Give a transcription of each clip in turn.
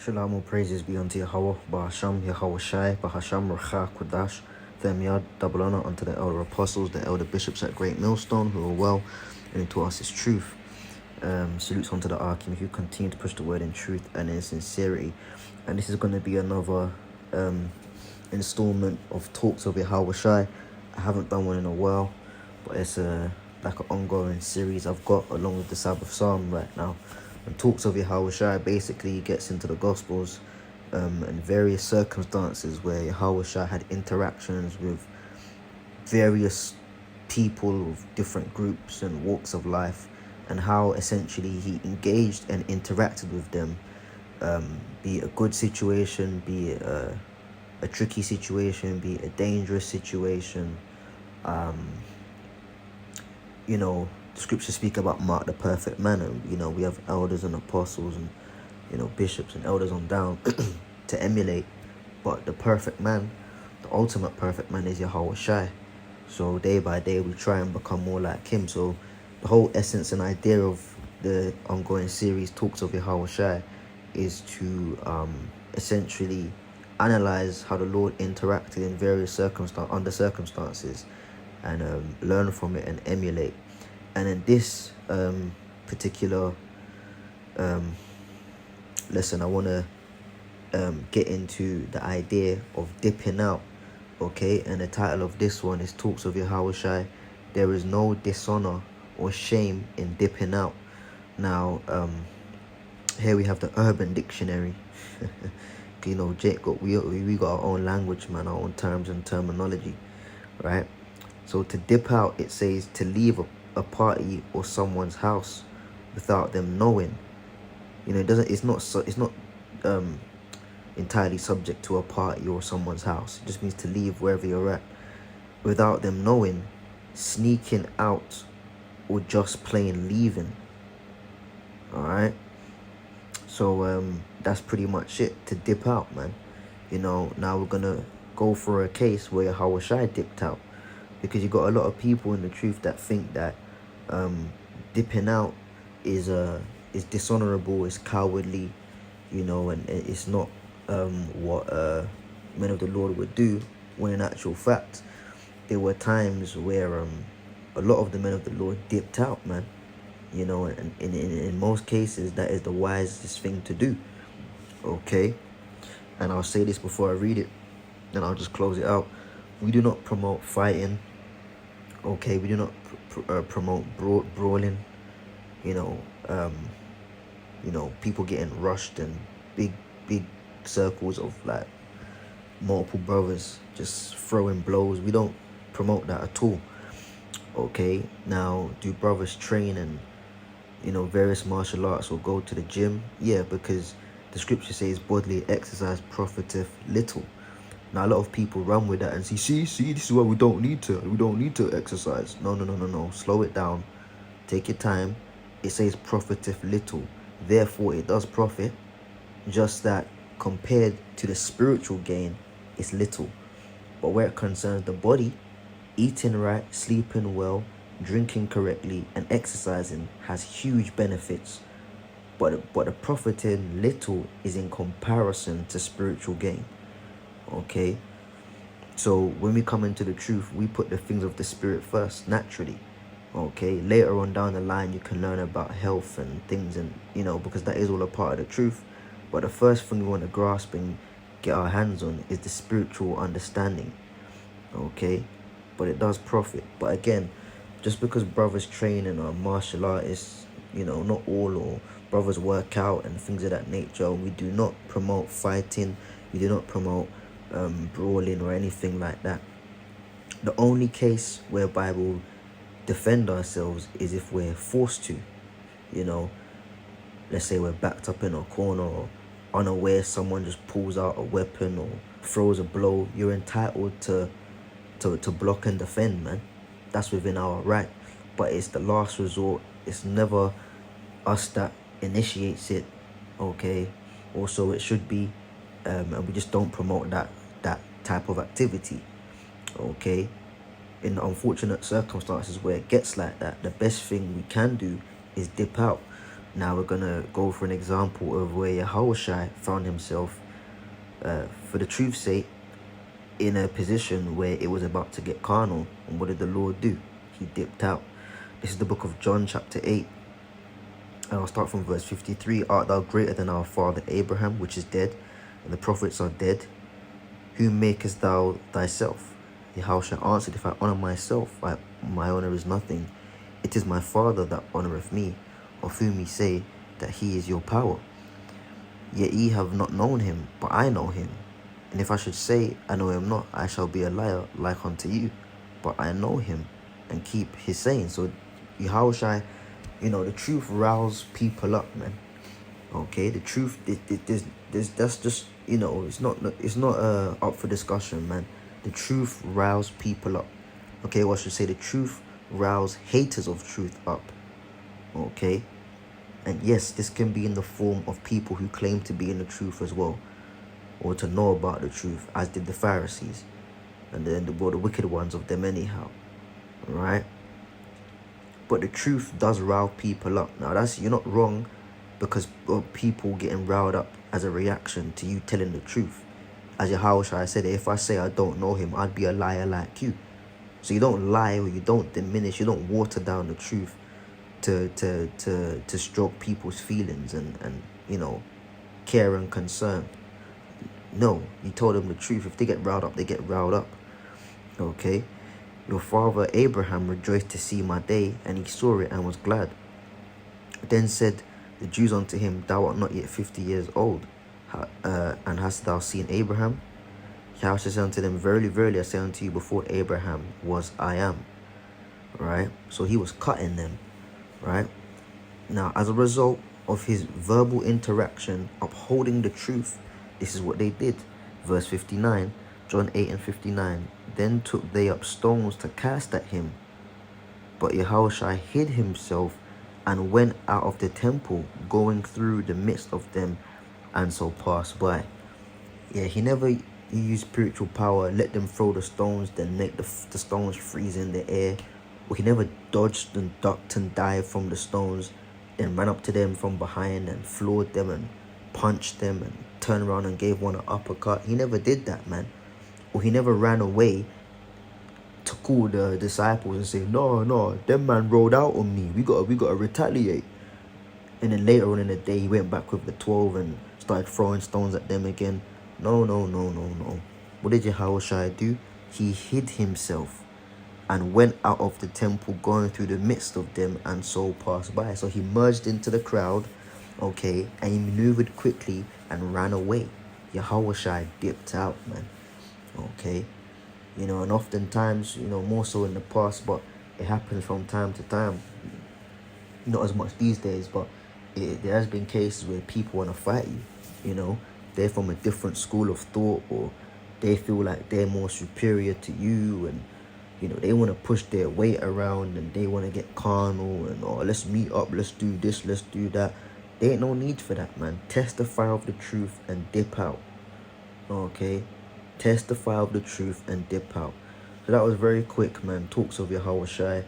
Shalom, all praises be unto Yahweh, Bahasham, Yahawashi, Bahasham, Racha, Kodash, Themyad, double honor unto the elder apostles, the elder bishops at Great Millstone, who are well, and to us is truth. Salutes unto the Archim, who continue to push the word in truth and in sincerity. And this is going to be another installment of Talks of Yahawashi. I haven't done one in a while, but it's like an ongoing series I've got along with the Sabbath Psalm right now. And Talks of Yahawashi basically gets into the Gospels and various circumstances where Yahawashi had interactions with various people of different groups and walks of life, and how essentially he engaged and interacted with them, be it a good situation, be it a tricky situation, be it a dangerous situation. The scriptures speak about Mark the perfect man, and we have elders and apostles and bishops and elders on down to emulate, but the perfect man, the ultimate perfect man, is Yahawashi. So day by day we try and become more like him. So the whole essence and idea of the ongoing series Talks of Yahawashi is to essentially analyze how the Lord interacted in various circumstances and learn from it and emulate. And in this particular lesson, I want to get into the idea of dipping out. Okay, and the title of this one is Talks of Yahawashi. There is no dishonor or shame in dipping out. Now, here we have the Urban Dictionary. Jake we got our own language, man, our own terms and terminology, right? So to dip out, it says to leave a party or someone's house without them knowing. It's not entirely subject to a party or someone's house. It just means to leave wherever you're at without them knowing, sneaking out, or just plain leaving. All right. So that's pretty much it, to dip out, man. Now we're gonna go for a case where Yahawashi dipped out, because you got a lot of people in the truth that think that dipping out is dishonorable, is cowardly, and it's not what men of the Lord would do, when in actual fact there were times where a lot of the men of the Lord dipped out, man. And in most cases that is the wisest thing to do. Okay, and I'll say this before I read it, and I'll just close it out. We do not promote fighting. Okay, we do not promote brawling. People getting rushed and big circles of like multiple brothers just throwing blows. We don't promote that at all. Okay, now do brothers train and various martial arts or go to the gym? Yeah, because the scripture says bodily exercise profiteth little. Now a lot of people run with that and see this is why we don't need to exercise. No, slow it down, take your time. It says profiteth little, therefore it does profit, just that compared to the spiritual gain, it's little. But where it concerns the body, eating right, sleeping well, drinking correctly, and exercising has huge benefits. But the profiting little is in comparison to spiritual gain. Okay, so when we come into the truth, we put the things of the spirit first, naturally. Okay, later on down the line you can learn about health and things, and because that is all a part of the truth. But the first thing we want to grasp and get our hands on is the spiritual understanding. Okay, but it does profit. But again, just because brothers train and are martial artists, not all, or brothers work out and things of that nature, we do not promote fighting. We do not promote brawling or anything like that. The only case whereby we'll defend ourselves is if we're forced to. Let's say we're backed up in a corner, or unaware someone just pulls out a weapon or throws a blow. You're entitled to block and defend, man. That's within our right. But it's the last resort. It's never us that initiates it. Okay, also it should be, and we just don't promote that type of activity. Okay, in unfortunate circumstances where it gets like that, the best thing we can do is dip out. Now we're gonna go for an example of where Yahawashi found himself, for the truth's sake, in a position where it was about to get carnal. And what did the Lord do? He dipped out. This is the book of John chapter 8. And I'll start from verse 53. Art thou greater than our father Abraham, which is dead, and the prophets are dead? Whom makest thou thyself? Yahushua answered, if I honour myself, my honour is nothing. It is my Father that honoureth me, of whom ye say that he is your power. Yet ye have not known him, but I know him. And if I should say, I know him not, I shall be a liar like unto you. But I know him, and keep his saying. So Yahushua, the truth riles people up, man. Okay, the truth, that's just, it's not up for discussion, man. The truth riles people up. Okay, or I should say the truth riles haters of truth up. Okay, and yes, this can be in the form of people who claim to be in the truth as well, or to know about the truth, as did the Pharisees, and then the wicked ones of them anyhow, right? But the truth does rile people up. Now you're not wrong, because of people getting riled up as a reaction to you telling the truth. As Yahawashi said, if I say I don't know him, I'd be a liar like you. So you don't lie, or you don't diminish, you don't water down the truth to stroke people's feelings and care and concern. No, you told them the truth. If they get riled up, they get riled up. Okay? Your father Abraham rejoiced to see my day, and he saw it and was glad. Then said the Jews unto him, thou art not yet 50 years old, and hast thou seen Abraham? Yahweh said unto them, verily, verily, I say unto you, before Abraham was, I am. Right? So he was cutting them. Right? Now, as a result of his verbal interaction, upholding the truth, this is what they did. Verse 59, John 8 and 59. Then took they up stones to cast at him. But Yahushua hid himself and went out of the temple, going through the midst of them, and so passed by. Yeah, he never used spiritual power, let them throw the stones, then make the stones freeze in the air. Or he never dodged and ducked and dived from the stones, then ran up to them from behind and floored them and punched them and turned around and gave one an uppercut. He never did that, man. Or he never ran away to call the disciples and say, no, them man rolled out on me. We gotta retaliate. And then later on in the day, he went back with the 12 and started throwing stones at them again. No. What did Yahawashi do? He hid himself and went out of the temple, going through the midst of them, and so passed by. So he merged into the crowd, okay, and he maneuvered quickly and ran away. Yahawashi dipped out, man, okay. And oftentimes, more so in the past, but it happens from time to time. Not as much these days, but there has been cases where people want to fight you, they're from a different school of thought, or they feel like they're more superior to you, and they want to push their weight around, and they want to get carnal, and let's meet up, let's do this, let's do that. There ain't no need for that, man. Testify of the truth and dip out. Okay? Testify of the truth and dip out. So that was very quick, man. Talks of Yahawashi.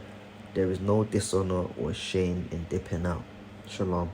There is no dishonour or shame in dipping out. Shalom.